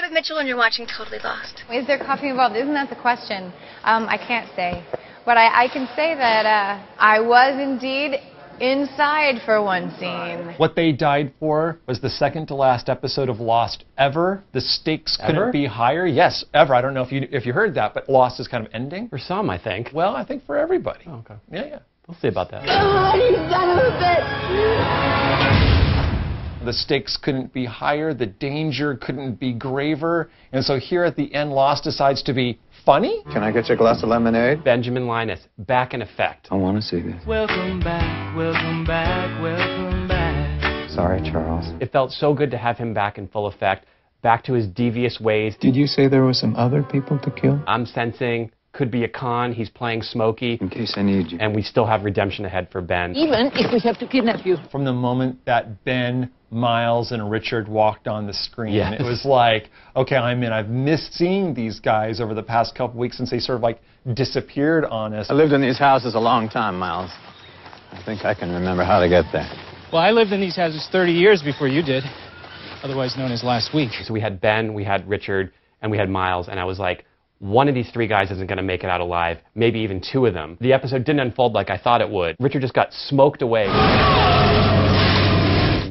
with Mitchell when you're watching Totally Lost? Is there coffee involved? Isn't that the question? I can't say. But I can say that I was indeed inside for one scene. What they died for was the second to last episode of Lost ever. The stakes couldn't be higher. Yes, ever. I don't know if you heard that, but Lost is kind of ending. For some, I think. Well, I think for everybody. Oh, okay. Yeah. We'll see about that. Oh, you son of a bitch! The stakes couldn't be higher. The danger couldn't be graver. And so here at the end, Lost decides to be funny. Can I get you a glass of lemonade? Benjamin Linus, back in effect. I want to see this. Welcome back, welcome back, welcome back. Sorry, Charles. It felt so good to have him back in full effect, back to his devious ways. Did you say there were some other people to kill? I'm sensing could be a con. He's playing Smokey. In case I need you. And we still have redemption ahead for Ben. Even if we have to kidnap you. From the moment that Ben, Miles, and Richard walked on the screen, Yes. it was like, okay, I'm in. I've missed seeing these guys over the past couple weeks since they sort of like disappeared on us. I lived in these houses a long time, Miles. I think I can remember how to get there. Well, I lived in these houses 30 years before you did, otherwise known as last week. So we had Ben, we had Richard, and we had Miles, and I was like, one of these three guys isn't going to make it out alive, maybe even two of them. The episode didn't unfold like I thought it would. Richard just got smoked away.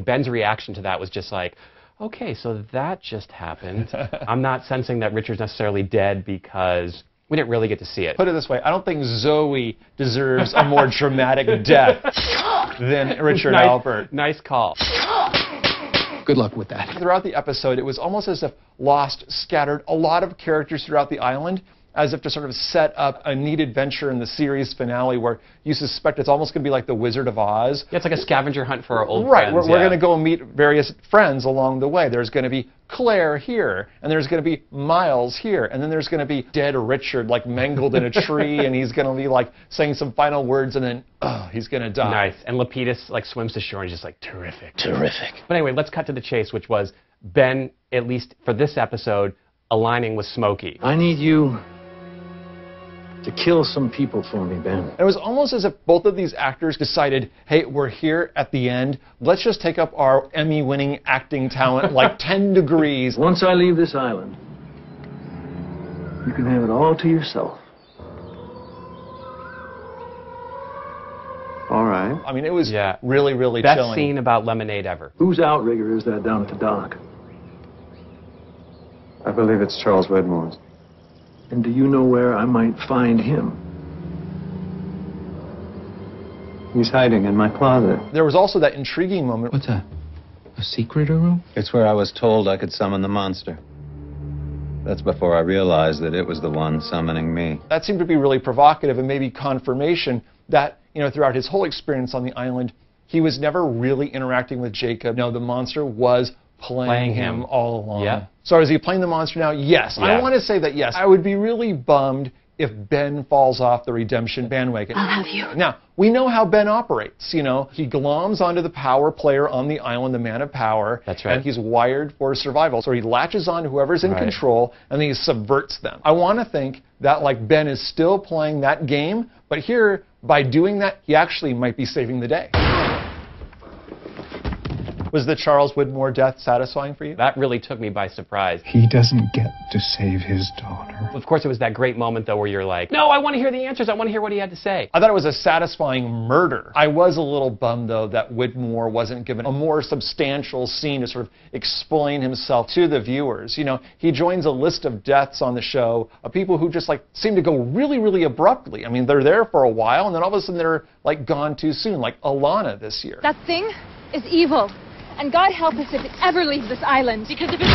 Ben's reaction to that was just like, okay, so that just happened. I'm not sensing that Richard's necessarily dead because we didn't really get to see it. Put it this way, I don't think Zoe deserves a more dramatic death than Richard Albert. Nice call. Good luck with that. Throughout the episode, it was almost as if Lost scattered a lot of characters throughout the island, as if to sort of set up a neat adventure in the series finale where you suspect it's almost going to be like the Wizard of Oz. Yeah, it's like a scavenger hunt for our old friends. friends. We're going to go meet various friends along the way. There's going to be Claire here, and there's going to be Miles here, and then there's going to be dead Richard, like mangled in a tree, and he's going to be like saying some final words, and then he's going to die. Nice. And Lapidus like swims to shore and he's just like, terrific. Terrific. But anyway, let's cut to the chase, which was Ben, at least for this episode, aligning with Smokey. I need you to kill some people for me, Ben. It was almost as if both of these actors decided, hey, we're here at the end. Let's just take up our Emmy-winning acting talent like 10 degrees. Once I leave this island, you can have it all to yourself. All right. I mean, it was really, really Best chilling. scene about Lemonade ever. Whose outrigger is that down at the dock? I believe it's Charles Wedmore's. And do you know where I might find him? He's hiding in my closet. There was also that intriguing moment. What's that? A secret room? It's where I was told I could summon the monster. That's before I realized that it was the one summoning me. That seemed to be really provocative and maybe confirmation that, throughout his whole experience on the island, he was never really interacting with Jacob. No, the monster was playing him all along. Yeah. So is he playing the monster now? Yes. I want to say that yes. I would be really bummed if Ben falls off the redemption bandwagon. I'll have you. Now, we know how Ben operates. He gloms onto the power player on the island, the man of power. That's right. And he's wired for survival. So he latches on to whoever's in control, and then he subverts them. I want to think that Ben is still playing that game, but here, by doing that, he actually might be saving the day. Was the Charles Widmore death satisfying for you? That really took me by surprise. He doesn't get to save his daughter. Of course, it was that great moment, though, where you're like, no, I want to hear the answers. I want to hear what he had to say. I thought it was a satisfying murder. I was a little bummed, though, that Widmore wasn't given a more substantial scene to sort of explain himself to the viewers. He joins a list of deaths on the show of people who just, seem to go really, really abruptly. I mean, they're there for a while, and then all of a sudden they're, gone too soon, like Alana this year. That thing is evil. And God help us if it ever leaves this island. Because if it...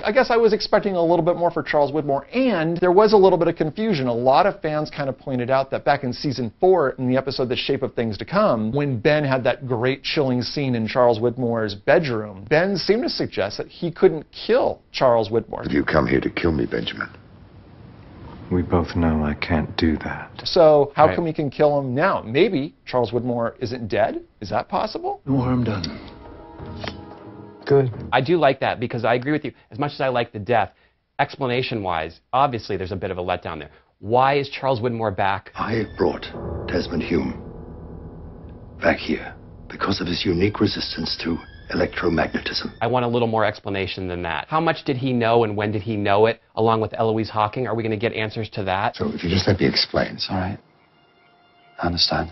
I guess I was expecting a little bit more for Charles Widmore, and there was a little bit of confusion. A lot of fans kind of pointed out that back in season 4, in the episode The Shape of Things to Come, when Ben had that great chilling scene in Charles Widmore's bedroom, Ben seemed to suggest that he couldn't kill Charles Widmore. Have you come here to kill me, Benjamin? We both know I can't do that. So how come we can kill him now? Maybe Charles Widmore isn't dead? Is that possible? No harm done. Good. I do like that because I agree with you. As much as I like the death, explanation-wise, obviously there's a bit of a letdown there. Why is Charles Widmore back? I brought Desmond Hume back here because of his unique resistance to Electromagnetism. I want a little more explanation than that. How much did he know and when did he know it, along with Eloise Hawking? Are we going to get answers to that? So if you just let me explain. It's all right. I understand.